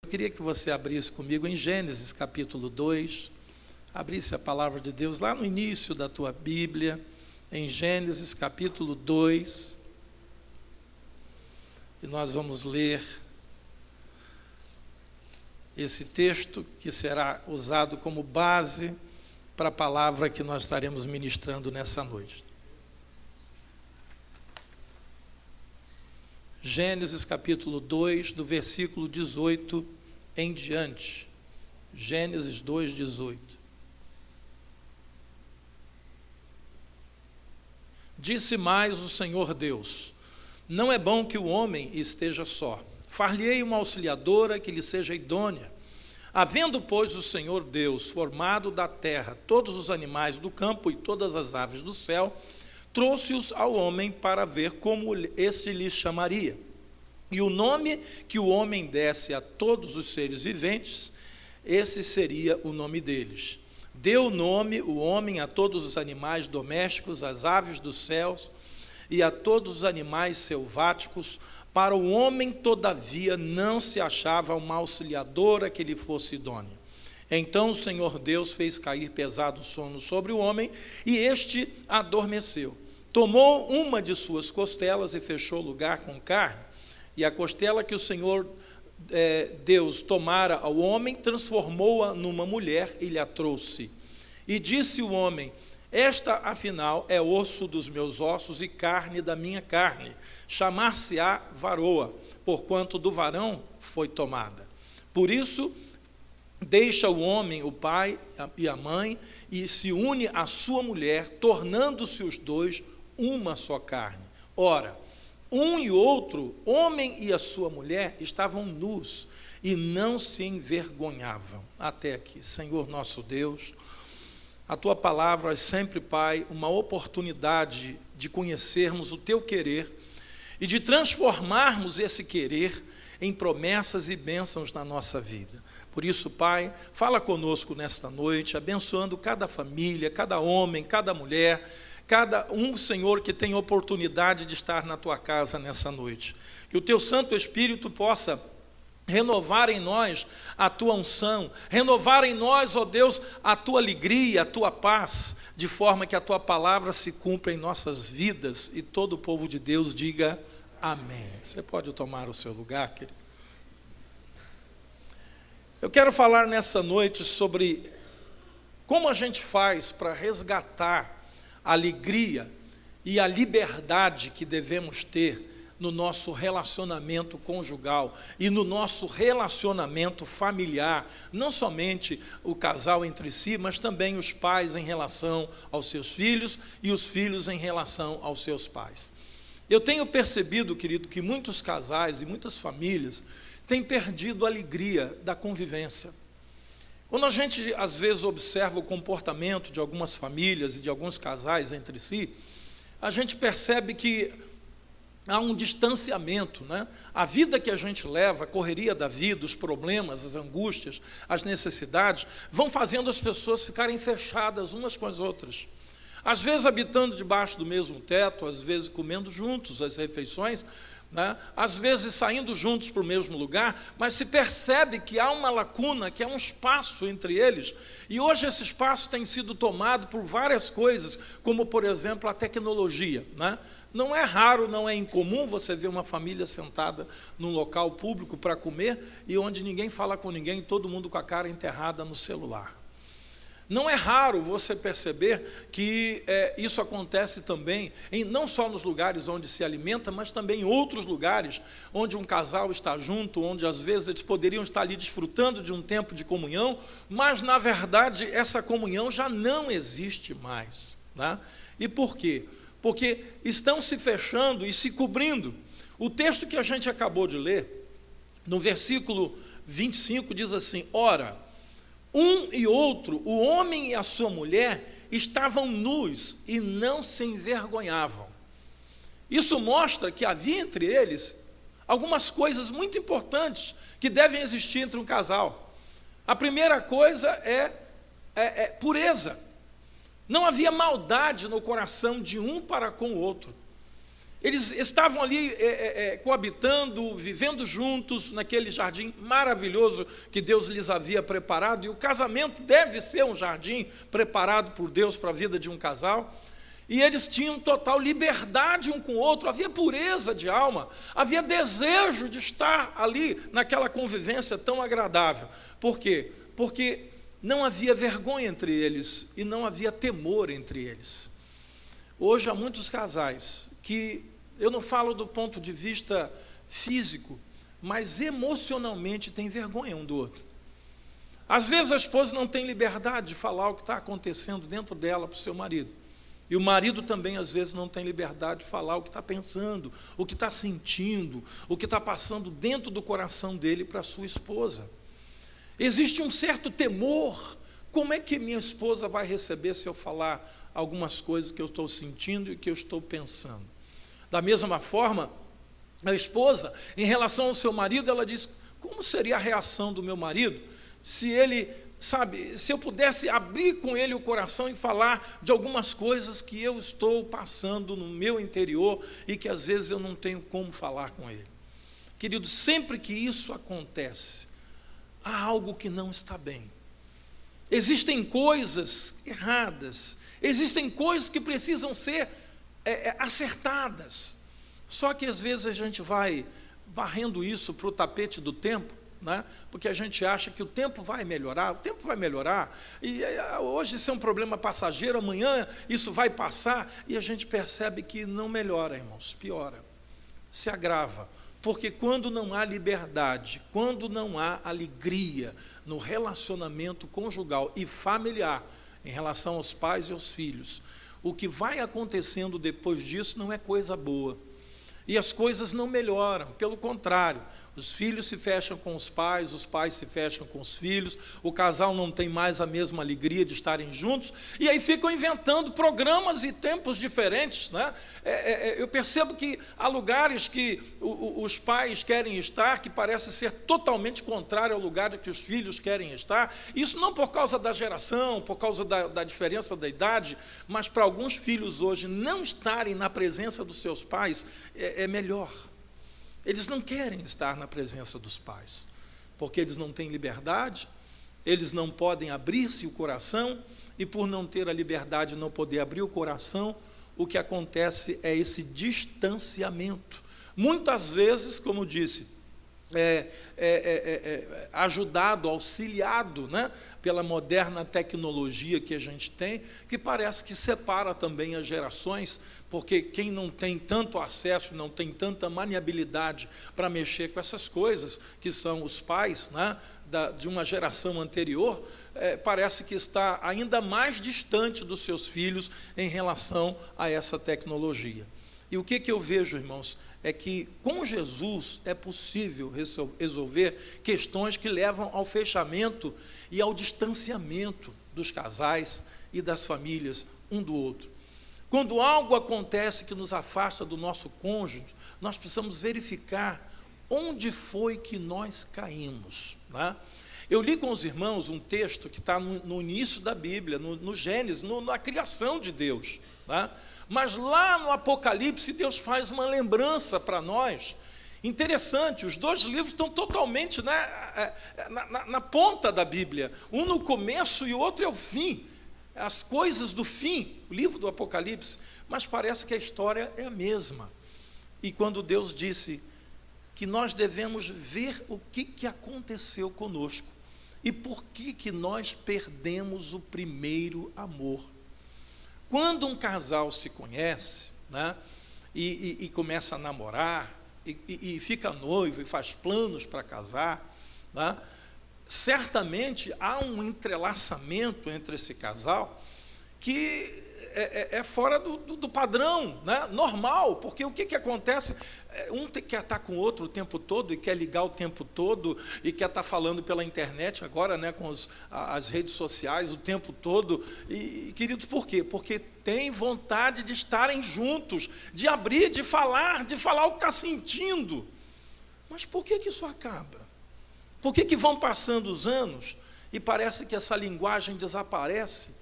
Eu queria que você abrisse comigo em Gênesis capítulo 2, abrisse a palavra de Deus lá no início da tua Bíblia, em Gênesis capítulo 2, e nós vamos ler esse texto que será usado como base para a palavra que nós estaremos ministrando nessa noite. Gênesis capítulo 2, do versículo 18 em diante. Gênesis 2, 18. Disse mais o Senhor Deus: não é bom que o homem esteja só. Far-lhe-ei uma auxiliadora que lhe seja idônea. Havendo, pois, o Senhor Deus formado da terra todos os animais do campo e todas as aves do céu, trouxe-os ao homem para ver como este lhes chamaria. E o nome que o homem desse a todos os seres viventes, esse seria o nome deles. Deu nome o homem a todos os animais domésticos, às aves dos céus e a todos os animais selváticos. Para o homem, todavia, não se achava uma auxiliadora que lhe fosse idônea. Então o Senhor Deus fez cair pesado sono sobre o homem, e este adormeceu. Tomou uma de suas costelas e fechou o lugar com carne, e a costela que o Senhor Deus tomara ao homem, transformou-a numa mulher e lhe a trouxe. E disse o homem: esta, afinal, é osso dos meus ossos e carne da minha carne. Chamar-se-á varoa, porquanto do varão foi tomada. Por isso, deixa o homem o pai e a mãe, e se une à sua mulher, tornando-se os dois uma só carne. Ora, um e outro, homem e a sua mulher, estavam nus e não se envergonhavam. Até aqui. Senhor nosso Deus, a Tua palavra é sempre, Pai, uma oportunidade de conhecermos o Teu querer e de transformarmos esse querer em promessas e bênçãos na nossa vida. Por isso, Pai, fala conosco nesta noite, abençoando cada família, cada homem, cada mulher, cada um, Senhor, que tem oportunidade de estar na Tua casa nessa noite. Que o Teu Santo Espírito possa renovar em nós a Tua unção, renovar em nós, ó Deus, a Tua alegria, a Tua paz, de forma que a Tua palavra se cumpra em nossas vidas, e todo o povo de Deus diga amém. Você pode tomar o seu lugar, querido? Eu quero falar nessa noite sobre como a gente faz para resgatar a alegria e a liberdade que devemos ter no nosso relacionamento conjugal e no nosso relacionamento familiar, não somente o casal entre si, mas também os pais em relação aos seus filhos e os filhos em relação aos seus pais. Eu tenho percebido, querido, que muitos casais e muitas famílias têm perdido a alegria da convivência. Quando a gente, às vezes, observa o comportamento de algumas famílias e de alguns casais entre si, a gente percebe que há um distanciamento, né? A vida que a gente leva, a correria da vida, os problemas, as angústias, as necessidades, vão fazendo as pessoas ficarem fechadas umas com as outras. Às vezes habitando debaixo do mesmo teto, às vezes comendo juntos as refeições, né? Às vezes saindo juntos para o mesmo lugar, mas se percebe que há uma lacuna, que há um espaço entre eles, e hoje esse espaço tem sido tomado por várias coisas, como por exemplo a tecnologia, né? Não é raro, não é incomum você ver uma família sentada num local público para comer e onde ninguém fala com ninguém, todo mundo com a cara enterrada no celular. Não é raro você perceber que isso acontece também, não só nos lugares onde se alimenta, mas também em outros lugares onde um casal está junto, onde às vezes eles poderiam estar ali desfrutando de um tempo de comunhão, mas na verdade essa comunhão já não existe mais, né? E por quê? Porque estão se fechando e se cobrindo. O texto que a gente acabou de ler, no versículo 25, diz assim: ora, um e outro, o homem e a sua mulher, estavam nus e não se envergonhavam. Isso mostra que havia entre eles algumas coisas muito importantes que devem existir entre um casal. A primeira coisa é pureza. Não havia maldade no coração de um para com o outro. Eles estavam ali coabitando, vivendo juntos naquele jardim maravilhoso que Deus lhes havia preparado, e o casamento deve ser um jardim preparado por Deus para a vida de um casal. E eles tinham total liberdade um com o outro, havia pureza de alma, havia desejo de estar ali naquela convivência tão agradável. Por quê? Porque não havia vergonha entre eles e não havia temor entre eles. Hoje há muitos casais que, eu não falo do ponto de vista físico, mas emocionalmente têm vergonha um do outro. Às vezes a esposa não tem liberdade de falar o que está acontecendo dentro dela para o seu marido. E o marido também, às vezes, não tem liberdade de falar o que está pensando, o que está sentindo, o que está passando dentro do coração dele para a sua esposa. Existe um certo temor. Como é que minha esposa vai receber se eu falar algumas coisas que eu estou sentindo e que eu estou pensando? Da mesma forma, a esposa, em relação ao seu marido, ela diz: como seria a reação do meu marido se ele... se eu pudesse abrir com ele o coração e falar de algumas coisas que eu estou passando no meu interior e que às vezes eu não tenho como falar com ele. Querido, sempre que isso acontece, há algo que não está bem. Existem coisas erradas, existem coisas que precisam ser acertadas. Só que às vezes a gente vai varrendo isso para o tapete do tempo, né? Porque a gente acha que o tempo vai melhorar, e hoje isso é um problema passageiro, amanhã isso vai passar, e a gente percebe que não melhora, irmãos, piora, se agrava, porque quando não há liberdade, quando não há alegria no relacionamento conjugal e familiar, em relação aos pais e aos filhos, o que vai acontecendo depois disso não é coisa boa. E as coisas não melhoram, pelo contrário, os filhos se fecham com os pais se fecham com os filhos, o casal não tem mais a mesma alegria de estarem juntos, e aí ficam inventando programas e tempos diferentes, né? Eu percebo que há lugares que os pais querem estar, que parece ser totalmente contrário ao lugar que os filhos querem estar, isso não por causa da geração, por causa da diferença da idade, mas para alguns filhos hoje não estarem na presença dos seus pais é melhor. Eles não querem estar na presença dos pais, porque eles não têm liberdade, eles não podem abrir-se o coração, e por não ter a liberdade de não poder abrir o coração, o que acontece é esse distanciamento. Muitas vezes, como disse, ajudado, auxiliado, né, pela moderna tecnologia que a gente tem, que parece que separa também as gerações, porque quem não tem tanto acesso, não tem tanta maniabilidade para mexer com essas coisas, que são os pais, né, de uma geração anterior, parece que está ainda mais distante dos seus filhos em relação a essa tecnologia. E o que eu vejo, irmãos, é que com Jesus é possível resolver questões que levam ao fechamento e ao distanciamento dos casais e das famílias um do outro. Quando algo acontece que nos afasta do nosso cônjuge, nós precisamos verificar onde foi que nós caímos, né? Eu li com os irmãos um texto que está no início da Bíblia, no Gênesis, na criação de Deus, né? Mas lá no Apocalipse, Deus faz uma lembrança para nós, interessante. Os dois livros estão totalmente, né, na ponta da Bíblia, um no começo e o outro é o fim, as coisas do fim, o livro do Apocalipse, mas parece que a história é a mesma. E quando Deus disse que nós devemos ver o que aconteceu conosco e por que nós perdemos o primeiro amor. Quando um casal se conhece, né, e começa a namorar, e fica noivo, e faz planos para casar, né, certamente há um entrelaçamento entre esse casal que é fora do padrão, né, normal, porque o que acontece? Um quer estar com o outro o tempo todo, e quer ligar o tempo todo, e quer estar falando pela internet agora, né, com as redes sociais o tempo todo, e queridos, por quê? Porque tem vontade de estarem juntos, de abrir, de falar o que está sentindo. Mas por que isso acaba? Por que vão passando os anos, e parece que essa linguagem desaparece,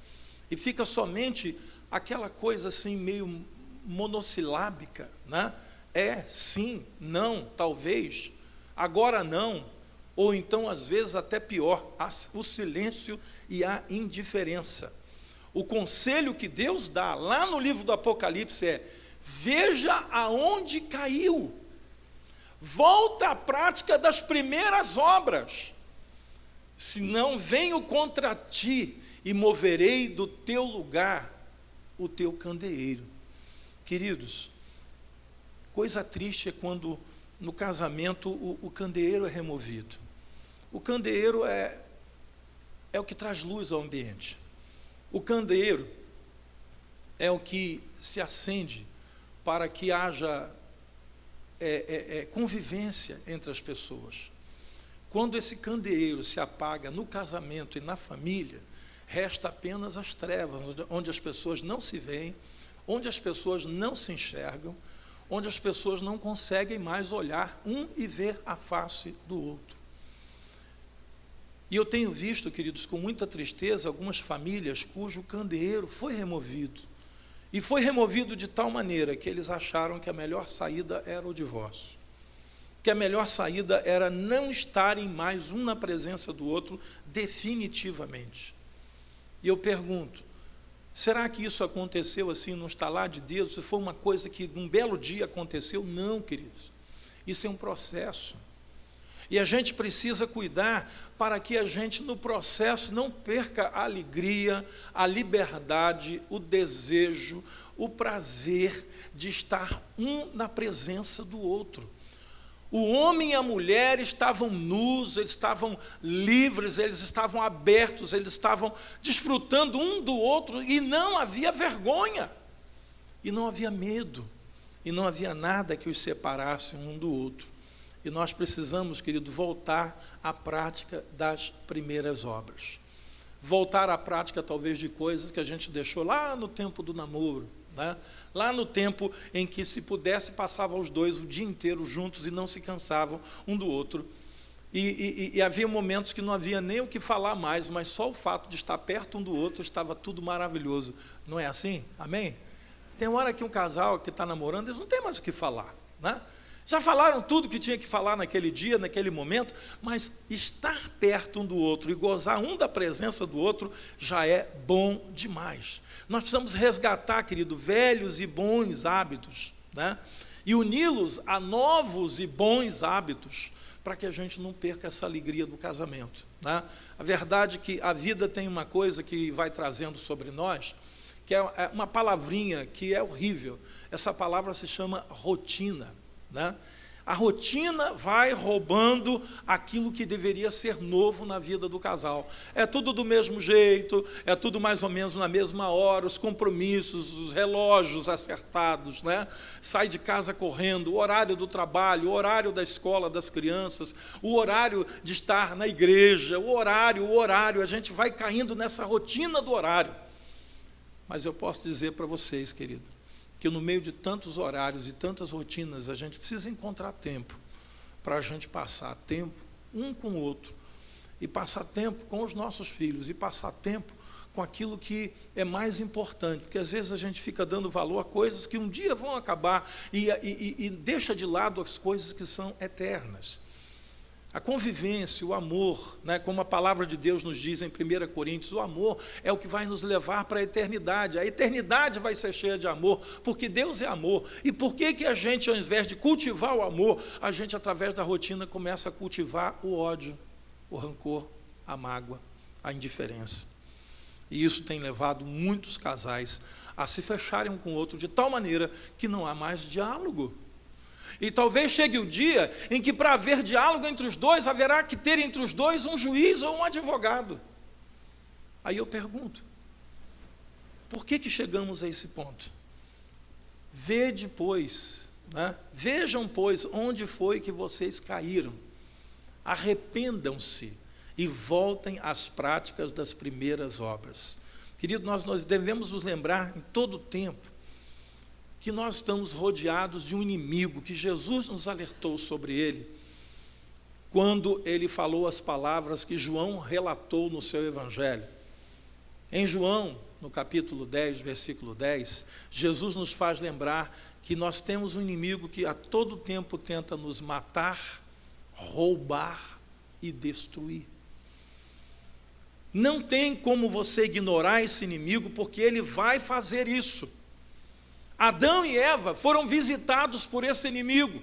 e fica somente aquela coisa assim, meio monossilábica, né? É, sim, não, talvez, agora não, ou então, às vezes, até pior, o silêncio e a indiferença. O conselho que Deus dá lá no livro do Apocalipse é: veja aonde caiu, volta à prática das primeiras obras, senão venho contra ti e moverei do teu lugar o teu candeeiro. Queridos, coisa triste é quando no casamento o candeeiro é removido. O candeeiro é o que traz luz ao ambiente. O candeeiro é o que se acende para que haja convivência entre as pessoas. Quando esse candeeiro se apaga no casamento e na família, resta apenas as trevas, onde as pessoas não se veem, onde as pessoas não se enxergam, onde as pessoas não conseguem mais olhar um e ver a face do outro. E eu tenho visto, queridos, com muita tristeza, algumas famílias cujo candeeiro foi removido. E foi removido de tal maneira que eles acharam que a melhor saída era o divórcio. Que a melhor saída era não estarem mais um na presença do outro definitivamente. E eu pergunto, será que isso aconteceu assim num estalar de dedos? Se foi uma coisa que num belo dia aconteceu? Não, queridos. Isso é um processo. E a gente precisa cuidar para que a gente no processo não perca a alegria, a liberdade, o desejo, o prazer de estar um na presença do outro. O homem e a mulher estavam nus, eles estavam livres, eles estavam abertos, eles estavam desfrutando um do outro e não havia vergonha, e não havia medo, e não havia nada que os separasse um do outro. E nós precisamos, querido, voltar à prática das primeiras obras. Voltar à prática, talvez, de coisas que a gente deixou lá no tempo do namoro, né? Lá no tempo em que, se pudesse, passavam os dois o dia inteiro juntos e não se cansavam um do outro. E havia momentos que não havia nem o que falar mais, mas só o fato de estar perto um do outro estava tudo maravilhoso. Não é assim? Amém? Tem hora que um casal que está namorando, eles não têm mais o que falar, né? Já falaram tudo que tinha que falar naquele dia, naquele momento, mas estar perto um do outro e gozar um da presença do outro já é bom demais. Nós precisamos resgatar, querido, velhos e bons hábitos, né? E uni-los a novos e bons hábitos, para que a gente não perca essa alegria do casamento, né? A verdade é que a vida tem uma coisa que vai trazendo sobre nós, que é uma palavrinha que é horrível. Essa palavra se chama rotina, né? A rotina vai roubando aquilo que deveria ser novo na vida do casal. É tudo do mesmo jeito, é tudo mais ou menos na mesma hora, os compromissos, os relógios acertados, né? Sai de casa correndo, o horário do trabalho, o horário da escola das crianças, o horário de estar na igreja, o horário, a gente vai caindo nessa rotina do horário. Mas eu posso dizer para vocês, querido, que no meio de tantos horários e tantas rotinas, a gente precisa encontrar tempo para a gente passar tempo um com o outro, e passar tempo com os nossos filhos, e passar tempo com aquilo que é mais importante, porque às vezes a gente fica dando valor a coisas que um dia vão acabar e deixa de lado as coisas que são eternas. A convivência, o amor, né, como a palavra de Deus nos diz em 1 Coríntios, o amor é o que vai nos levar para a eternidade. A eternidade vai ser cheia de amor, porque Deus é amor. E por que a gente, ao invés de cultivar o amor, a gente, através da rotina, começa a cultivar o ódio, o rancor, a mágoa, a indiferença? E isso tem levado muitos casais a se fecharem um com o outro de tal maneira que não há mais diálogo. E talvez chegue o dia em que, para haver diálogo entre os dois, haverá que ter entre os dois um juiz ou um advogado. Aí eu pergunto, por que chegamos a esse ponto? Vede, pois, né? Vejam, pois, onde foi que vocês caíram. Arrependam-se e voltem às práticas das primeiras obras. Querido, nós devemos nos lembrar em todo o tempo que nós estamos rodeados de um inimigo, que Jesus nos alertou sobre ele, quando ele falou as palavras que João relatou no seu evangelho. Em João, no capítulo 10, versículo 10, Jesus nos faz lembrar que nós temos um inimigo que a todo tempo tenta nos matar, roubar e destruir. Não tem como você ignorar esse inimigo, porque ele vai fazer isso. Adão e Eva foram visitados por esse inimigo.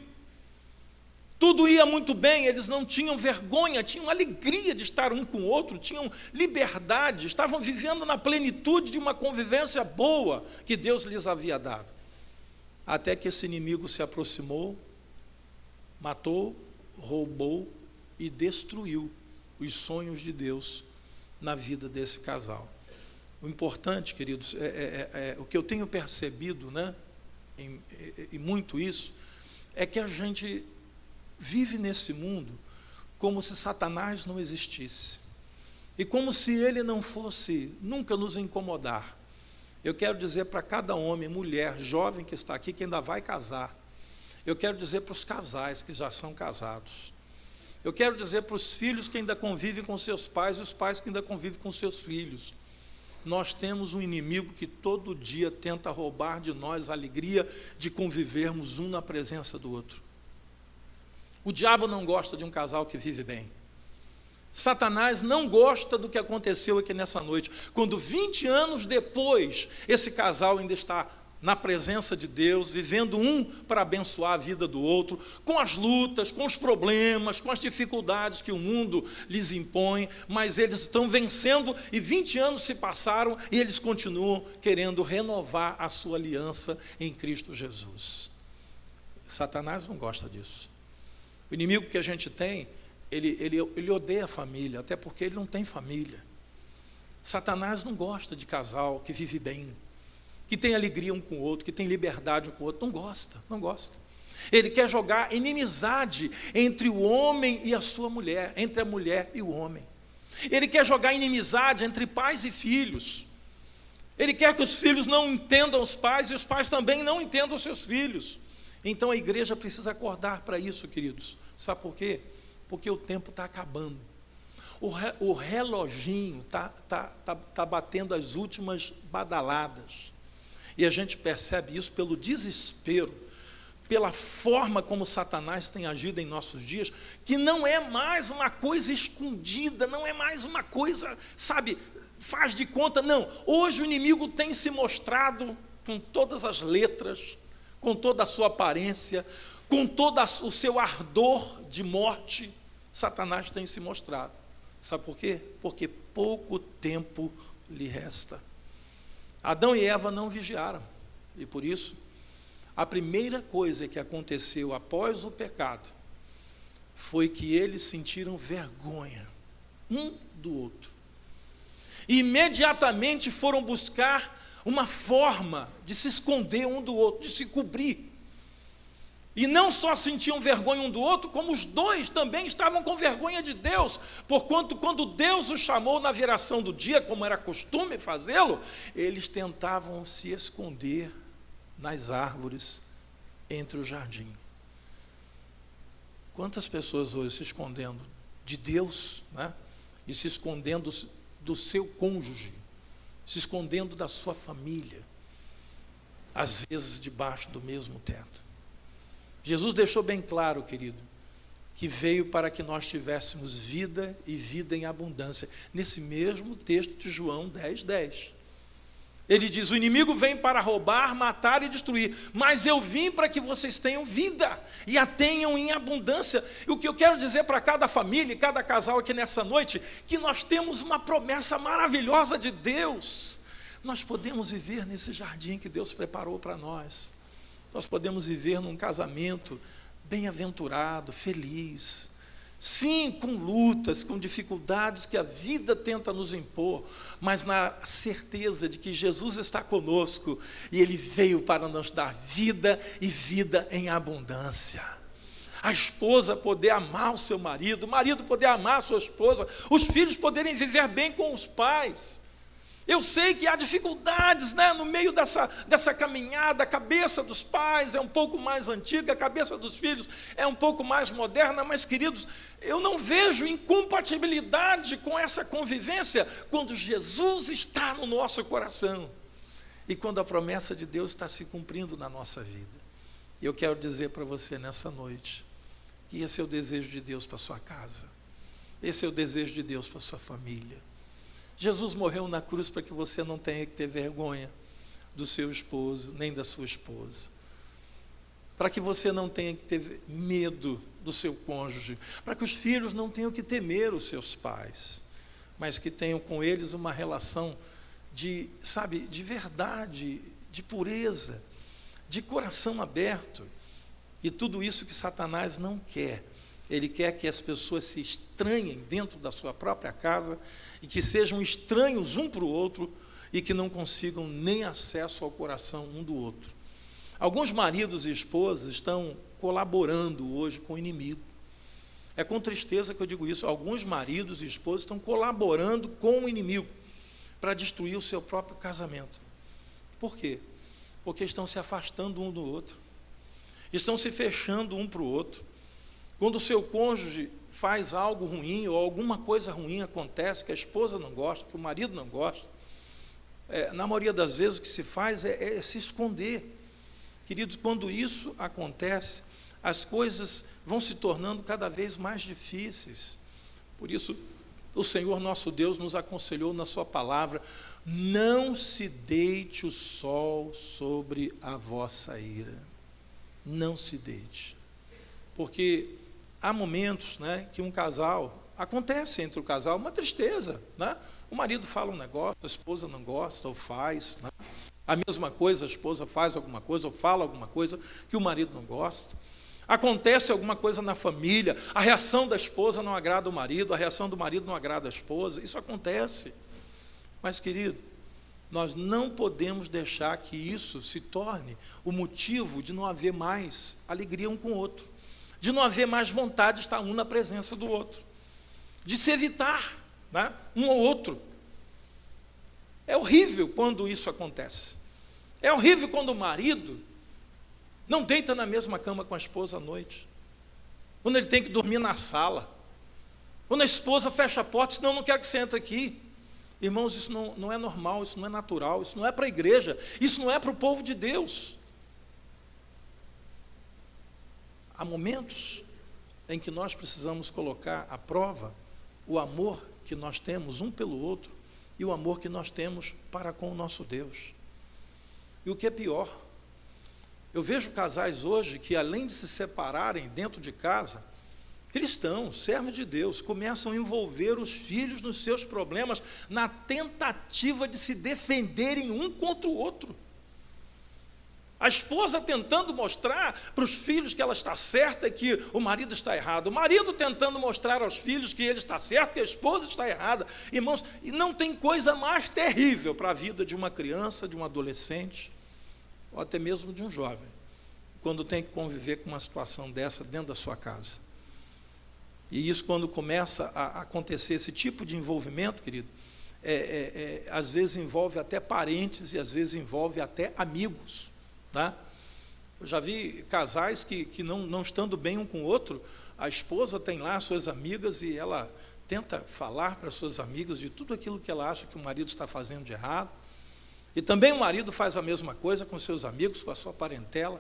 Tudo ia muito bem, eles não tinham vergonha, tinham alegria de estar um com o outro, tinham liberdade, estavam vivendo na plenitude de uma convivência boa que Deus lhes havia dado. Até que esse inimigo se aproximou, matou, roubou e destruiu os sonhos de Deus na vida desse casal. O importante, queridos, o que eu tenho percebido, né, e muito isso, é que a gente vive nesse mundo como se Satanás não existisse, e como se ele não fosse nunca nos incomodar. Eu quero dizer para cada homem, mulher, jovem que está aqui, que ainda vai casar, eu quero dizer para os casais que já são casados, eu quero dizer para os filhos que ainda convivem com seus pais e os pais que ainda convivem com seus filhos: nós temos um inimigo que todo dia tenta roubar de nós a alegria de convivermos um na presença do outro. O diabo não gosta de um casal que vive bem. Satanás não gosta do que aconteceu aqui nessa noite, quando 20 anos depois, esse casal ainda está na presença de Deus, vivendo um para abençoar a vida do outro, com as lutas, com os problemas, com as dificuldades que o mundo lhes impõe, mas eles estão vencendo, e 20 anos se passaram, e eles continuam querendo renovar a sua aliança em Cristo Jesus. Satanás não gosta disso. O inimigo que a gente tem, ele odeia a família, até porque ele não tem família. Satanás não gosta de casal que vive bem, que tem alegria um com o outro, que tem liberdade um com o outro. Não gosta. Ele quer jogar inimizade entre o homem e a sua mulher, entre a mulher e o homem. Ele quer jogar inimizade entre pais e filhos. Ele quer que os filhos não entendam os pais e os pais também não entendam os seus filhos. Então a igreja precisa acordar para isso, queridos. Sabe por quê? Porque o tempo está acabando. O reloginho está batendo as últimas badaladas. E a gente percebe isso pelo desespero, pela forma como Satanás tem agido em nossos dias, que não é mais uma coisa escondida, não é mais uma coisa, sabe, faz de conta, não. Hoje o inimigo tem se mostrado com todas as letras, com toda a sua aparência, com todo o seu ardor de morte. Satanás tem se mostrado. Sabe por quê? Porque pouco tempo lhe resta. Adão e Eva não vigiaram, e por isso, a primeira coisa que aconteceu após o pecado foi que eles sentiram vergonha um do outro. E imediatamente foram buscar uma forma de se esconder um do outro, de se cobrir. E não só sentiam vergonha um do outro, como os dois também estavam com vergonha de Deus, porquanto quando Deus os chamou na viração do dia, como era costume fazê-lo, eles tentavam se esconder nas árvores entre o jardim. Quantas pessoas hoje se escondendo de Deus, né? E se escondendo do seu cônjuge, se escondendo da sua família, às vezes debaixo do mesmo teto. Jesus deixou bem claro, querido, que veio para que nós tivéssemos vida e vida em abundância. Nesse mesmo texto de João 10:10. Ele diz: o inimigo vem para roubar, matar e destruir, mas eu vim para que vocês tenham vida e a tenham em abundância. E o que eu quero dizer para cada família e cada casal aqui nessa noite, que nós temos uma promessa maravilhosa de Deus. Nós podemos viver nesse jardim que Deus preparou para nós. Nós podemos viver num casamento bem-aventurado, feliz. Sim, com lutas, com dificuldades que a vida tenta nos impor, mas na certeza de que Jesus está conosco e Ele veio para nos dar vida e vida em abundância. A esposa poder amar o seu marido, o marido poder amar a sua esposa, os filhos poderem viver bem com os pais. Eu sei que há dificuldades, né, no meio dessa caminhada. A cabeça dos pais é um pouco mais antiga, a cabeça dos filhos é um pouco mais moderna, mas, queridos, eu não vejo incompatibilidade com essa convivência quando Jesus está no nosso coração e quando a promessa de Deus está se cumprindo na nossa vida. Eu quero dizer para você nessa noite que esse é o desejo de Deus para a sua casa, esse é o desejo de Deus para a sua família. Jesus morreu na cruz para que você não tenha que ter vergonha do seu esposo, nem da sua esposa. Para que você não tenha que ter medo do seu cônjuge. Para que os filhos não tenham que temer os seus pais. Mas que tenham com eles uma relação de verdade, de pureza, de coração aberto. E tudo isso que Satanás não quer. Ele quer que as pessoas se estranhem dentro da sua própria casa e que sejam estranhos um para o outro e que não consigam nem acesso ao coração um do outro. Alguns maridos e esposas estão colaborando hoje com o inimigo. É com tristeza que eu digo isso. Alguns maridos e esposas estão colaborando com o inimigo para destruir o seu próprio casamento. Por quê? Porque estão se afastando um do outro. Estão se fechando um para o outro. Quando o seu cônjuge faz algo ruim ou alguma coisa ruim acontece, que a esposa não gosta, que o marido não gosta, na maioria das vezes o que se faz é se esconder. Queridos, quando isso acontece, as coisas vão se tornando cada vez mais difíceis. Por isso, o Senhor nosso Deus nos aconselhou na sua palavra: não se deite o sol sobre a vossa ira. Não se deite. Porque há momentos, né, que um casal, acontece entre o casal uma tristeza, né? O marido fala um negócio, a esposa não gosta ou faz, né? A mesma coisa, a esposa faz alguma coisa ou fala alguma coisa que o marido não gosta. Acontece alguma coisa na família, a reação da esposa não agrada o marido, a reação do marido não agrada a esposa, isso acontece. Mas, querido, nós não podemos deixar que isso se torne o motivo de não haver mais alegria um com o outro, de não haver mais vontade de estar um na presença do outro, de se evitar, né, um ao outro. É horrível quando isso acontece. É horrível quando o marido não deita na mesma cama com a esposa à noite, quando ele tem que dormir na sala, quando a esposa fecha a porta e diz: não quero que você entre aqui. Irmãos, isso não é normal, isso não é natural, isso não é para a igreja, isso não é para o povo de Deus. Há momentos em que nós precisamos colocar à prova o amor que nós temos um pelo outro e o amor que nós temos para com o nosso Deus. E o que é pior, eu vejo casais hoje que, além de se separarem dentro de casa, cristãos, servos de Deus, começam a envolver os filhos nos seus problemas na tentativa de se defenderem um contra o outro. A esposa tentando mostrar para os filhos que ela está certa e que o marido está errado. O marido tentando mostrar aos filhos que ele está certo e a esposa está errada. Irmãos, e não tem coisa mais terrível para a vida de uma criança, de um adolescente, ou até mesmo de um jovem, quando tem que conviver com uma situação dessa dentro da sua casa. E isso, quando começa a acontecer esse tipo de envolvimento, querido, às vezes envolve até parentes e às vezes envolve até amigos. Tá? Eu já vi casais que não estando bem um com o outro, a esposa tem lá suas amigas e ela tenta falar para suas amigas de tudo aquilo que ela acha que o marido está fazendo de errado. E também o marido faz a mesma coisa com seus amigos, com a sua parentela.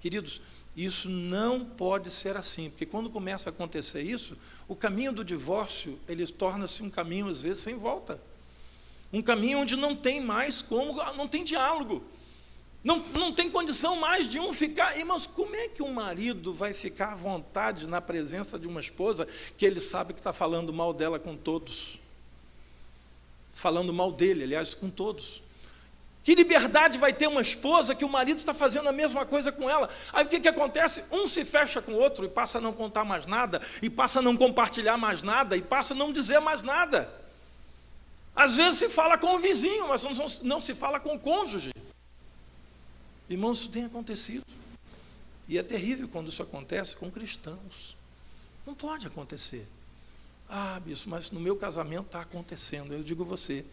Queridos, isso não pode ser assim, porque quando começa a acontecer isso, o caminho do divórcio, ele torna-se um caminho, às vezes, sem volta. Um caminho onde não tem mais como, não tem diálogo. Não tem condição mais de um ficar. Irmãos, como é que um marido vai ficar à vontade na presença de uma esposa que ele sabe que está falando mal dela com todos? Falando mal dele, aliás, com todos. Que liberdade vai ter uma esposa que o marido está fazendo a mesma coisa com ela? Aí o que acontece? Um se fecha com o outro e passa a não contar mais nada, e passa a não compartilhar mais nada, e passa a não dizer mais nada. Às vezes se fala com o vizinho, mas não se fala com o cônjuge. Irmãos, isso tem acontecido. E é terrível quando isso acontece com cristãos. Não pode acontecer. Ah, bispo, mas no meu casamento está acontecendo. Eu digo a você,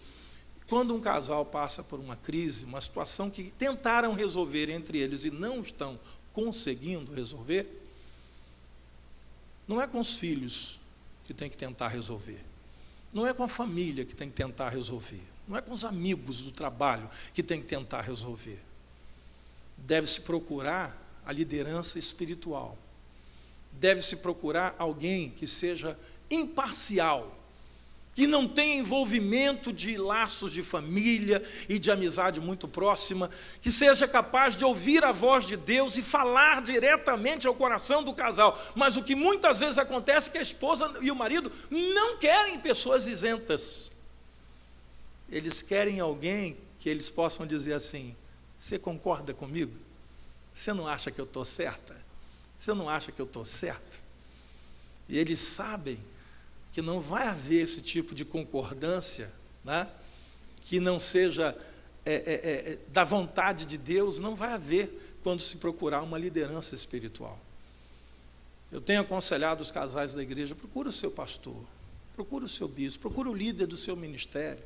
Quando um casal passa por uma crise, uma situação que tentaram resolver entre eles e não estão conseguindo resolver, não é com os filhos que tem que tentar resolver, não é com a família que tem que tentar resolver, não é com os amigos do trabalho que tem que tentar resolver. Deve-se procurar a liderança espiritual, deve-se procurar alguém que seja imparcial, que não tenha envolvimento de laços de família e de amizade muito próxima, que seja capaz de ouvir a voz de Deus e falar diretamente ao coração do casal. Mas o que muitas vezes acontece é que a esposa e o marido não querem pessoas isentas. Eles querem alguém que eles possam dizer assim: você concorda comigo? Você não acha que eu estou certa? Você não acha que eu estou certo? E eles sabem que não vai haver esse tipo de concordância, né? Que não seja da vontade de Deus, não vai haver quando se procurar uma liderança espiritual. Eu tenho aconselhado os casais da igreja: procure o seu pastor, procure o seu bispo, procure o líder do seu ministério,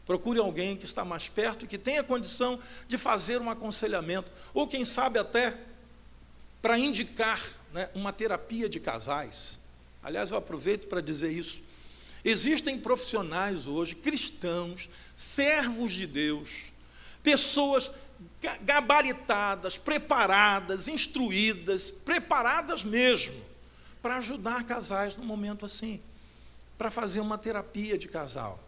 procure alguém que está mais perto e que tenha condição de fazer um aconselhamento, ou quem sabe até para indicar, né, uma terapia de casais. Aliás, eu aproveito para dizer isso. Existem profissionais hoje, cristãos, servos de Deus, pessoas gabaritadas, preparadas, instruídas, preparadas mesmo, para ajudar casais num momento assim, para fazer uma terapia de casal.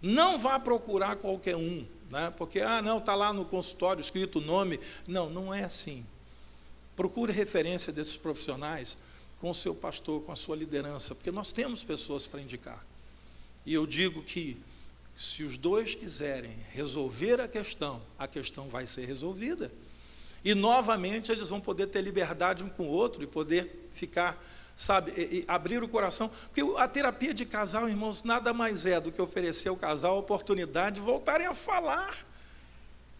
Não vá procurar qualquer um, né? Porque, não, está lá no consultório escrito o nome. Não, não é assim. Procure referência desses profissionais com o seu pastor, com a sua liderança, porque nós temos pessoas para indicar. E eu digo que, se os dois quiserem resolver a questão vai ser resolvida. E, novamente, eles vão poder ter liberdade um com o outro e poder ficar, sabe, e abrir o coração. Porque a terapia de casal, irmãos, nada mais é do que oferecer ao casal a oportunidade de voltarem a falar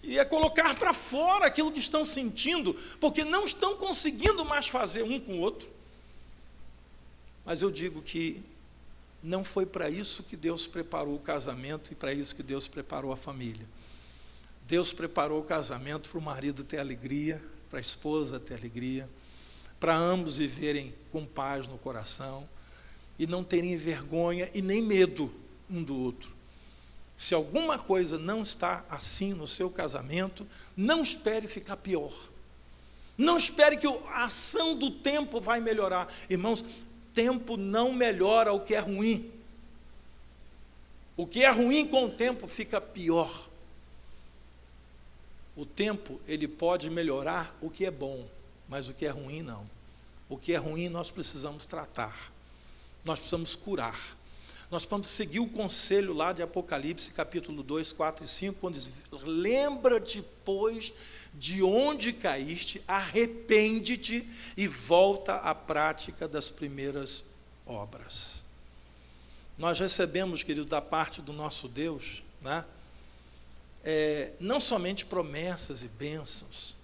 e a colocar para fora aquilo que estão sentindo, porque não estão conseguindo mais fazer um com o outro. Mas eu digo que não foi para isso que Deus preparou o casamento e para isso que Deus preparou a família. Deus preparou o casamento para o marido ter alegria, para a esposa ter alegria, para ambos viverem com paz no coração e não terem vergonha e nem medo um do outro. Se alguma coisa não está assim no seu casamento, não espere ficar pior. Não espere que a ação do tempo vai melhorar. Irmãos, tempo não melhora o que é ruim. O que é ruim com o tempo fica pior. O tempo, ele pode melhorar o que é bom, mas o que é ruim não. O que é ruim nós precisamos tratar. Nós precisamos curar. Nós precisamos seguir o conselho lá de Apocalipse, capítulo 2, 4 e 5, quando diz: lembra-te, pois, de onde caíste, arrepende-te e volta à prática das primeiras obras. Nós recebemos, querido, da parte do nosso Deus, né, não somente promessas e bênçãos,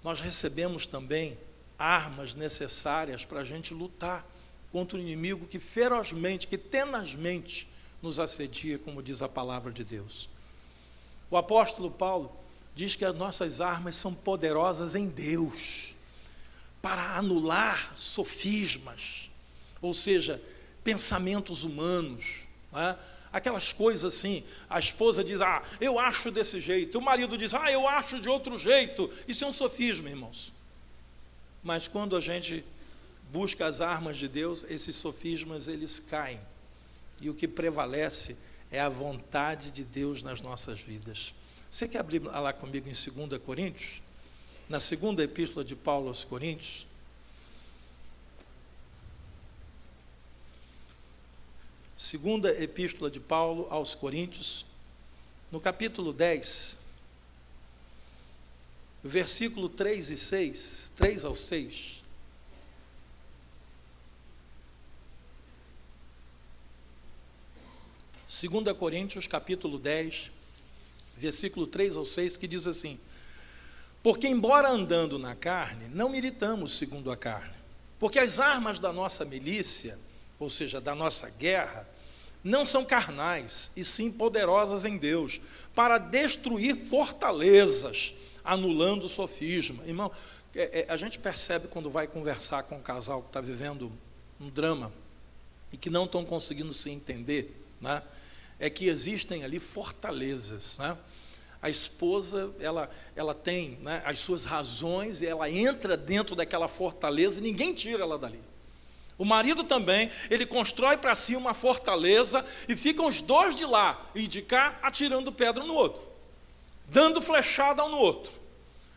nós recebemos também armas necessárias para a gente lutar contra o inimigo que ferozmente, que tenazmente nos assedia, como diz a palavra de Deus. O apóstolo Paulo diz que as nossas armas são poderosas em Deus para anular sofismas, ou seja, pensamentos humanos, né? Aquelas coisas assim, a esposa diz: eu acho desse jeito, o marido diz: eu acho de outro jeito. Isso é um sofisma, irmãos. Mas quando a gente busca as armas de Deus, esses sofismas, eles caem, e o que prevalece é a vontade de Deus nas nossas vidas. Você quer abrir lá comigo em 2 Coríntios? Na segunda epístola de Paulo aos Coríntios. Segunda epístola de Paulo aos Coríntios, no capítulo 10, versículo 3 e 6, 3 ao 6. Segunda Coríntios, capítulo 10, versículo 3 ao 6, que diz assim: porque embora andando na carne, não militamos segundo a carne, porque as armas da nossa milícia, ou seja, da nossa guerra, não são carnais, e sim poderosas em Deus, para destruir fortalezas, anulando o sofisma. Irmão, a gente percebe quando vai conversar com um casal que está vivendo um drama, e que não estão conseguindo se entender, né? É que existem ali fortalezas, né? A esposa, ela tem, né, as suas razões, e ela entra dentro daquela fortaleza e ninguém tira ela dali. O marido também, ele constrói para si uma fortaleza e ficam os dois de lá e de cá atirando pedra no outro, dando flechada um no outro,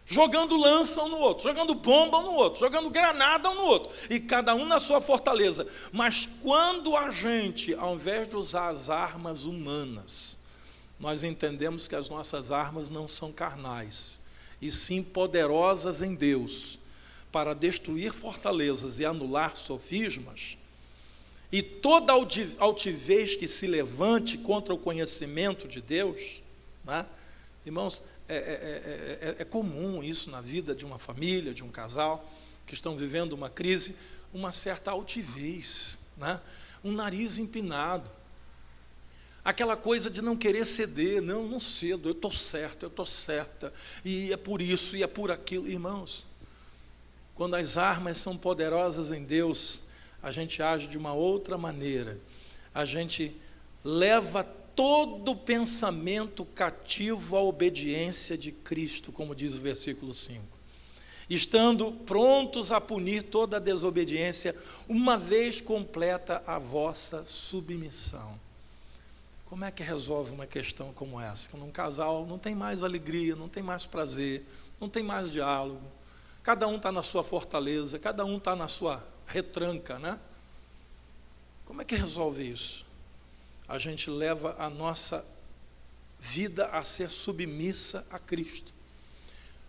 jogando lança um no outro, jogando bomba um no outro, jogando granada um no outro, e cada um na sua fortaleza. Mas quando a gente, ao invés de usar as armas humanas, nós entendemos que as nossas armas não são carnais, e sim poderosas em Deus, para destruir fortalezas e anular sofismas, e toda altivez que se levante contra o conhecimento de Deus, né? Irmãos, é comum isso na vida de uma família, de um casal, que estão vivendo uma crise, uma certa altivez, né? Um nariz empinado, aquela coisa de não querer ceder, não cedo, eu estou certo, eu estou certa, e é por isso, e é por aquilo. Irmãos, quando as armas são poderosas em Deus, a gente age de uma outra maneira. A gente leva todo o pensamento cativo à obediência de Cristo, como diz o versículo 5. Estando prontos a punir toda a desobediência, uma vez completa a vossa submissão. Como é que resolve uma questão como essa? Quando um casal não tem mais alegria, não tem mais prazer, não tem mais diálogo, cada um está na sua fortaleza, cada um está na sua retranca, né? Como é que resolve isso? A gente leva a nossa vida a ser submissa a Cristo.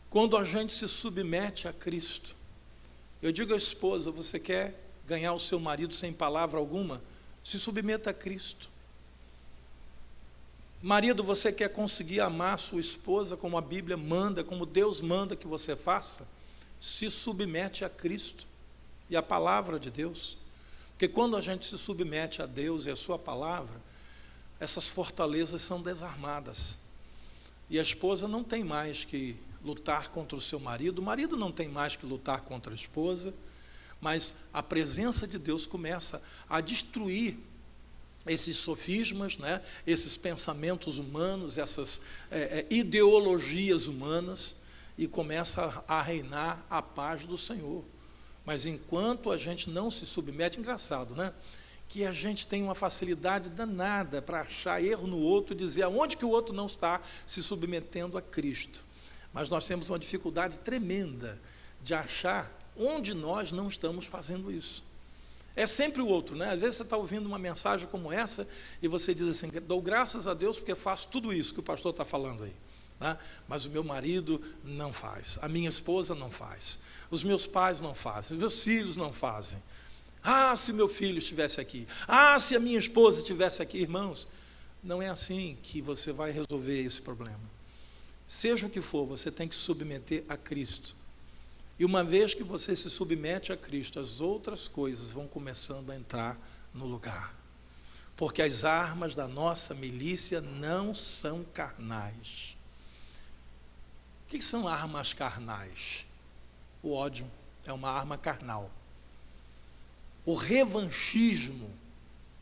Quando a gente se submete a Cristo, eu digo à esposa, você quer ganhar o seu marido sem palavra alguma? Se submeta a Cristo. Marido, você quer conseguir amar a sua esposa como a Bíblia manda, como Deus manda que você faça? Se submete a Cristo e à palavra de Deus. Porque quando a gente se submete a Deus e a sua palavra, essas fortalezas são desarmadas. E a esposa não tem mais que lutar contra o seu marido, o marido não tem mais que lutar contra a esposa, mas a presença de Deus começa a destruir esses sofismas, né, esses pensamentos humanos, essas ideologias humanas, e começa a reinar a paz do Senhor. Mas enquanto a gente não se submete, engraçado, né? Que a gente tem uma facilidade danada para achar erro no outro e dizer aonde que o outro não está se submetendo a Cristo. Mas nós temos uma dificuldade tremenda de achar onde nós não estamos fazendo isso. É sempre o outro, né? Às vezes você está ouvindo uma mensagem como essa e você diz assim, dou graças a Deus porque faço tudo isso que o pastor está falando aí. Né? Mas o meu marido não faz, a minha esposa não faz, os meus pais não fazem, os meus filhos não fazem. Ah, se meu filho estivesse aqui, ah, se a minha esposa estivesse aqui. Irmãos, não é assim que você vai resolver esse problema. Seja o que for, você tem que se submeter a Cristo. E uma vez que você se submete a Cristo, as outras coisas vão começando a entrar no lugar. Porque as armas da nossa milícia não são carnais. O que são armas carnais? O ódio é uma arma carnal. O revanchismo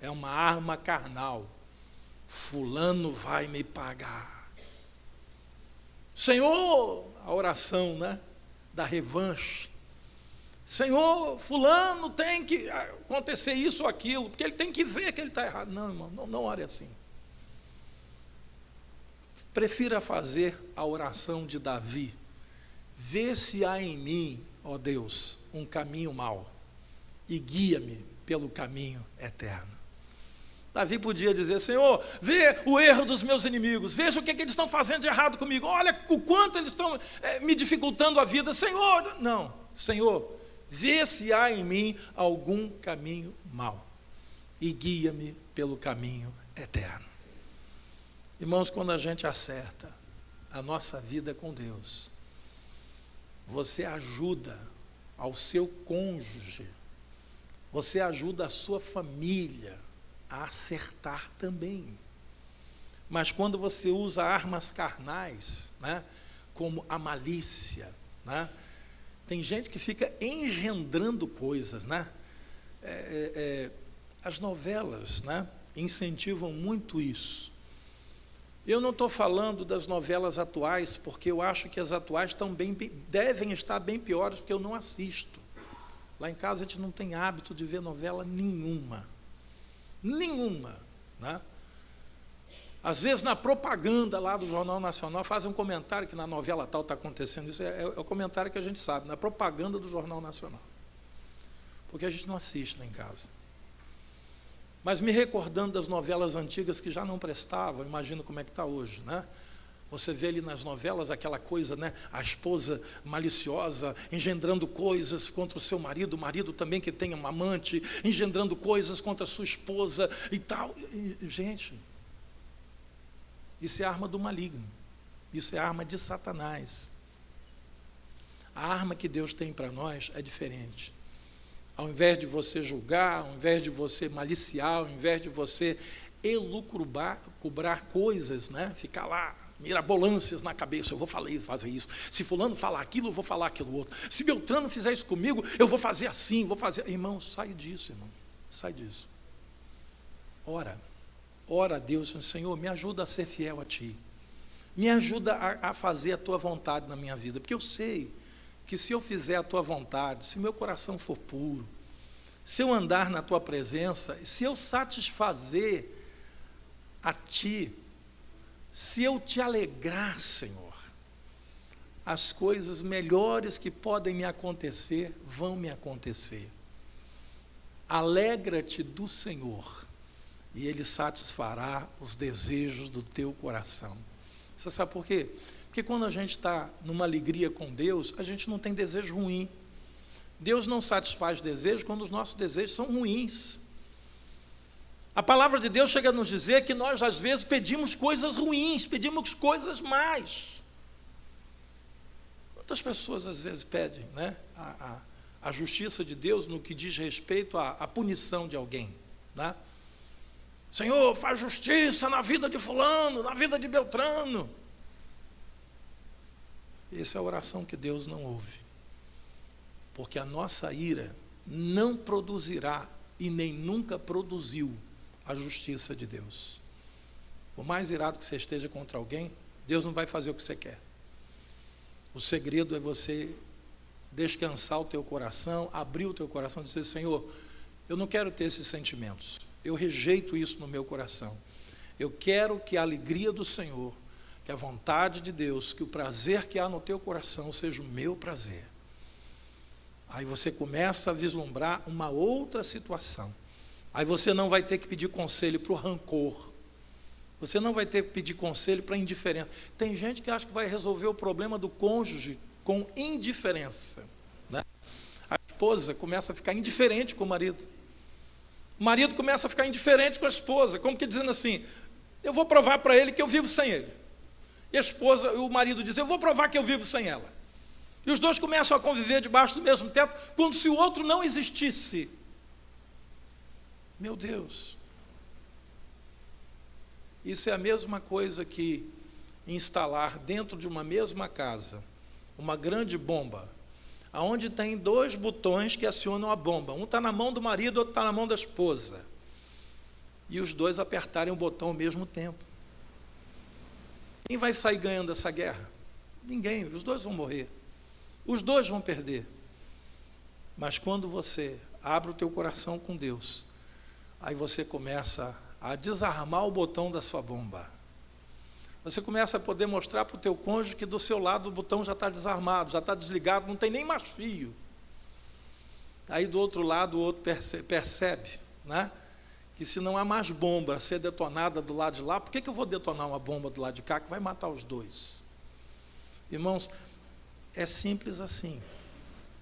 é uma arma carnal. Fulano vai me pagar. Senhor, a oração, né, da revanche. Senhor, fulano tem que acontecer isso ou aquilo, porque ele tem que ver que ele está errado. Não, irmão, não ore assim. Prefira fazer a oração de Davi. Vê se há em mim, ó Deus, um caminho mau, e guia-me pelo caminho eterno. Davi podia dizer, Senhor, vê o erro dos meus inimigos, veja o que eles estão fazendo de errado comigo, olha o quanto eles estão me dificultando a vida. Senhor, não, Senhor, vê se há em mim algum caminho mau, e guia-me pelo caminho eterno. Irmãos, quando a gente acerta a nossa vida com Deus, você ajuda ao seu cônjuge, você ajuda a sua família a acertar também. Mas quando você usa armas carnais, né, como a malícia, né, tem gente que fica engendrando coisas, né? As novelas, né, incentivam muito isso. Eu não estou falando das novelas atuais, porque eu acho que as atuais devem estar bem piores, porque eu não assisto. Lá em casa a gente não tem hábito de ver novela nenhuma. Nenhuma, né? Às vezes na propaganda lá do Jornal Nacional fazem um comentário que na novela tal está acontecendo isso, é o comentário que a gente sabe, na propaganda do Jornal Nacional. Porque a gente não assiste lá em casa. Mas me recordando das novelas antigas que já não prestavam, imagino como é que está hoje, né? Você vê ali nas novelas aquela coisa, né? A esposa maliciosa, engendrando coisas contra o seu marido, o marido também que tem um amante, engendrando coisas contra a sua esposa e tal. Gente, isso é arma do maligno, isso é arma de Satanás. A arma que Deus tem para nós é diferente. Ao invés de você julgar, ao invés de você maliciar, ao invés de você elucubrar coisas, né? Ficar lá, mirabolâncias na cabeça, eu vou fazer isso. Se fulano falar aquilo, eu vou falar aquilo outro. Se Beltrano fizer isso comigo, eu vou fazer assim, vou fazer... Irmão, sai disso, irmão. Sai disso. Ora a Deus, Senhor, me ajuda a ser fiel a Ti. Me ajuda a fazer a Tua vontade na minha vida, porque eu sei que se eu fizer a Tua vontade, se meu coração for puro, se eu andar na Tua presença, se eu satisfazer a Ti, se eu Te alegrar, Senhor, as coisas melhores que podem me acontecer, vão me acontecer. Alegra-te do Senhor, e Ele satisfará os desejos do teu coração. Você sabe por quê? Porque quando a gente está numa alegria com Deus, a gente não tem desejo ruim. Deus não satisfaz desejos quando os nossos desejos são ruins. A palavra de Deus chega a nos dizer que nós, às vezes, pedimos coisas ruins, pedimos coisas más. Quantas pessoas, às vezes, pedem, né, a justiça de Deus no que diz respeito à punição de alguém, né? Senhor, faz justiça na vida de fulano, na vida de Beltrano. Essa é a oração que Deus não ouve. Porque a nossa ira não produzirá e nem nunca produziu a justiça de Deus. Por mais irado que você esteja contra alguém, Deus não vai fazer o que você quer. O segredo é você descansar o teu coração, abrir o teu coração e dizer, Senhor, eu não quero ter esses sentimentos. Eu rejeito isso no meu coração. Eu quero que a alegria do Senhor, que a vontade de Deus, que o prazer que há no teu coração seja o meu prazer. Aí você começa a vislumbrar uma outra situação. Aí você não vai ter que pedir conselho para o rancor. Você não vai ter que pedir conselho para a indiferença. Tem gente que acha que vai resolver o problema do cônjuge com indiferença, né? A esposa começa a ficar indiferente com o marido. O marido começa a ficar indiferente com a esposa, como que dizendo assim, eu vou provar para ele que eu vivo sem ele. E a esposa, o marido diz, eu vou provar que eu vivo sem ela. E os dois começam a conviver debaixo do mesmo teto, como se o outro não existisse. Meu Deus. Isso é a mesma coisa que instalar dentro de uma mesma casa uma grande bomba, onde tem dois botões que acionam a bomba. Um está na mão do marido, outro está na mão da esposa. E os dois apertarem o botão ao mesmo tempo. Quem vai sair ganhando essa guerra? Ninguém, os dois vão morrer. Os dois vão perder. Mas quando você abre o teu coração com Deus, aí você começa a desarmar o botão da sua bomba. Você começa a poder mostrar para o teu cônjuge que do seu lado o botão já está desarmado, já está desligado, não tem nem mais fio. Aí do outro lado o outro percebe, né, que se não há mais bomba a ser detonada do lado de lá, por que eu vou detonar uma bomba do lado de cá que vai matar os dois? Irmãos, é simples assim.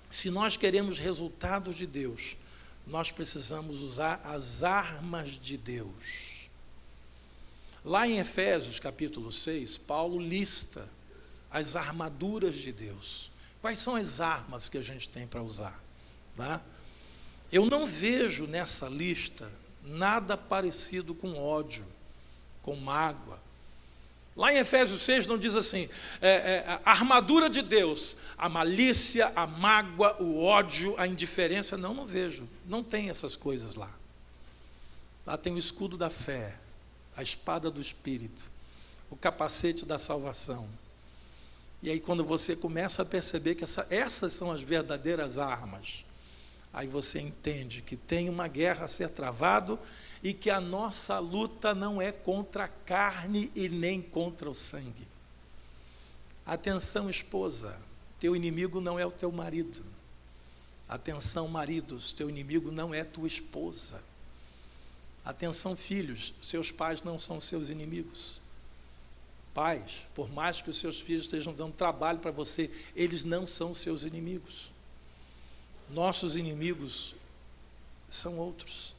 Se nós queremos resultados de Deus, nós precisamos usar as armas de Deus. Lá em Efésios capítulo 6, Paulo lista as armaduras de Deus. Quais são as armas que a gente tem para usar? Tá? Eu não vejo nessa lista nada parecido com ódio, com mágoa. Lá em Efésios 6 não diz assim, a armadura de Deus, a malícia, a mágoa, o ódio, a indiferença. Não vejo, não tem essas coisas lá. Lá tem o escudo da fé, a espada do Espírito, o capacete da salvação. E aí quando você começa a perceber que essas são as verdadeiras armas, aí você entende que tem uma guerra a ser travado e que a nossa luta não é contra a carne e nem contra o sangue. Atenção, esposa, teu inimigo não é o teu marido. Atenção, maridos, teu inimigo não é tua esposa. Atenção, filhos, seus pais não são seus inimigos. Pais, por mais que os seus filhos estejam dando trabalho para você, eles não são seus inimigos. Nossos inimigos são outros.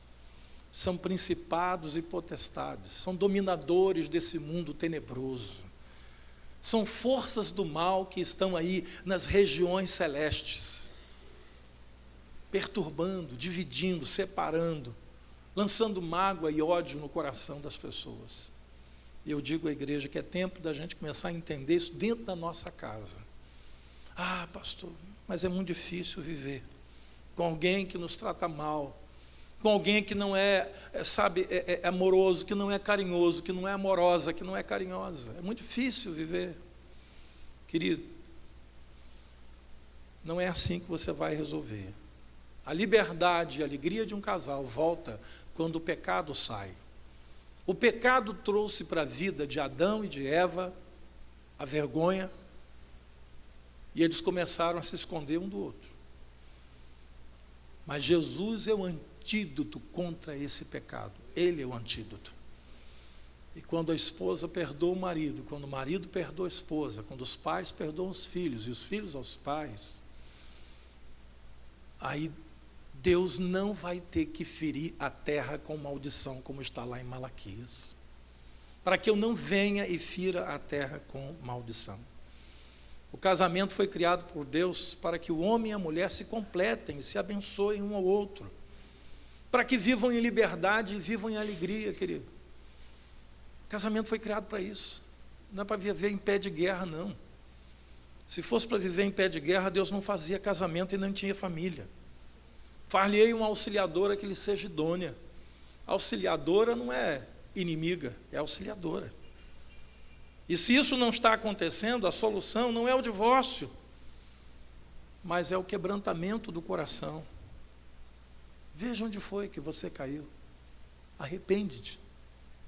São principados e potestades, são dominadores desse mundo tenebroso. São forças do mal que estão aí nas regiões celestes, perturbando, dividindo, separando, lançando mágoa e ódio no coração das pessoas. E eu digo à igreja que é tempo da gente começar a entender isso dentro da nossa casa. Ah, pastor, mas é muito difícil viver com alguém que nos trata mal, com alguém que não é amoroso, que não é carinhoso, que não é amorosa, que não é carinhosa. É muito difícil viver. Querido, não é assim que você vai resolver. A liberdade e a alegria de um casal volta quando o pecado sai. O pecado trouxe para a vida de Adão e de Eva a vergonha, e eles começaram a se esconder um do outro. Mas Jesus é o antídoto contra esse pecado. Ele é o antídoto. E quando a esposa perdoa o marido, quando o marido perdoa a esposa, quando os pais perdoam os filhos e os filhos aos pais, aí Deus não vai ter que ferir a terra com maldição, como está lá em Malaquias, para que eu não venha e fira a terra com maldição. O casamento foi criado por Deus para que o homem e a mulher se completem, se abençoem um ao outro, para que vivam em liberdade e vivam em alegria, querido. O casamento foi criado para isso, não é para viver em pé de guerra, não. Se fosse para viver em pé de guerra, Deus não fazia casamento e não tinha família. Far-lhe-ei uma auxiliadora que lhe seja idônea. Auxiliadora não é inimiga, é auxiliadora. E se isso não está acontecendo, a solução não é o divórcio, mas é o quebrantamento do coração. Veja onde foi que você caiu. Arrepende-te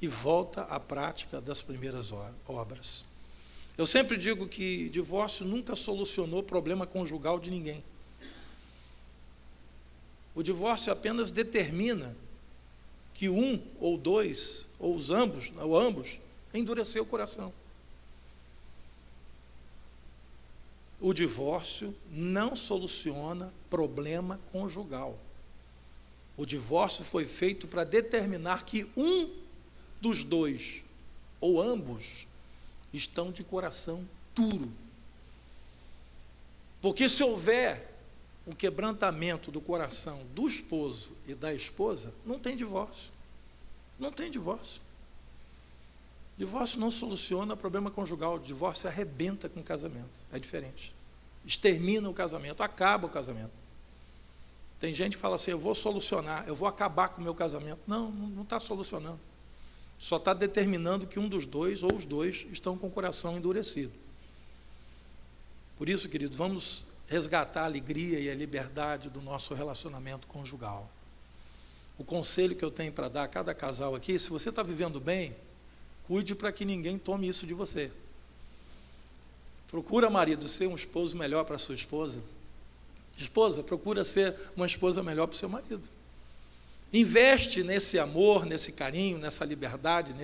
e volta à prática das primeiras obras. Eu sempre digo que divórcio nunca solucionou problema conjugal de ninguém. O divórcio apenas determina que um ou dois, ou ambos, endureceu o coração. O divórcio não soluciona problema conjugal. O divórcio foi feito para determinar que um dos dois, ou ambos, estão de coração duro. Porque se houver um quebrantamento do coração do esposo e da esposa, não tem divórcio. Não tem divórcio. Divórcio não soluciona problema conjugal, divórcio arrebenta com o casamento, é diferente. Extermina o casamento, acaba o casamento. Tem gente que fala assim, eu vou solucionar, eu vou acabar com o meu casamento. Não está solucionando. Só está determinando que um dos dois, ou os dois, estão com o coração endurecido. Por isso, querido, vamos resgatar a alegria e a liberdade do nosso relacionamento conjugal. O conselho que eu tenho para dar a cada casal aqui, se você está vivendo bem, cuide para que ninguém tome isso de você. Procura, marido, ser um esposo melhor para a sua esposa. Esposa, procura ser uma esposa melhor para o seu marido. Investe nesse amor, nesse carinho, nessa liberdade,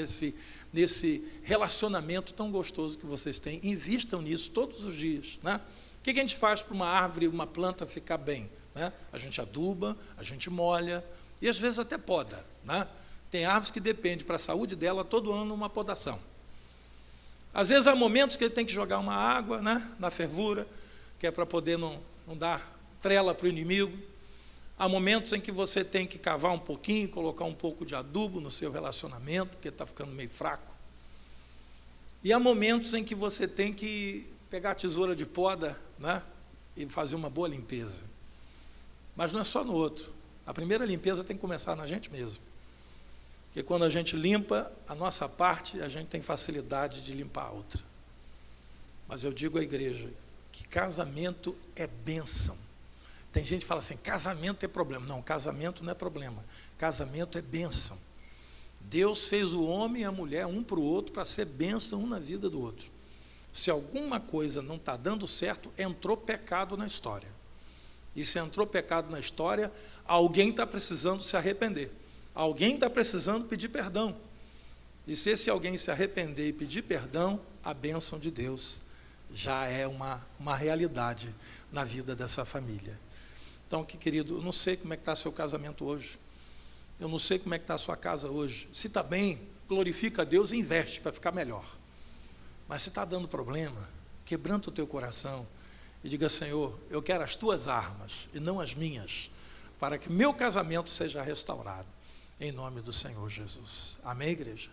nesse relacionamento tão gostoso que vocês têm. Invistam nisso todos os dias, né? O que a gente faz para uma árvore, uma planta ficar bem, né? A gente aduba, a gente molha e às vezes até poda, né? Tem árvores que dependem para a saúde dela todo ano uma podação. Às vezes há momentos que ele tem que jogar uma água, né, na fervura, que é para poder não dar trela para o inimigo. Há momentos em que você tem que cavar um pouquinho, colocar um pouco de adubo no seu relacionamento, porque está ficando meio fraco. E há momentos em que você tem que pegar a tesoura de poda, né, e fazer uma boa limpeza. Mas não é só no outro. A primeira limpeza tem que começar na gente mesmo. Porque quando a gente limpa a nossa parte, a gente tem facilidade de limpar a outra. Mas eu digo à igreja que casamento é bênção. Tem gente que fala assim, casamento é problema. Não, casamento não é problema. Casamento é bênção. Deus fez o homem e a mulher um para o outro para ser bênção um na vida do outro. Se alguma coisa não está dando certo, entrou pecado na história. E se entrou pecado na história, alguém está precisando se arrepender. Alguém está precisando pedir perdão. E se esse alguém se arrepender e pedir perdão, a bênção de Deus já é uma realidade na vida dessa família. Então, querido, eu não sei como é que está seu casamento hoje. Eu não sei como é que está a sua casa hoje. Se está bem, glorifica a Deus e investe para ficar melhor. Mas se está dando problema, quebranta o teu coração e diga, Senhor, eu quero as tuas armas e não as minhas, para que meu casamento seja restaurado. Em nome do Senhor Jesus. Amém, igreja?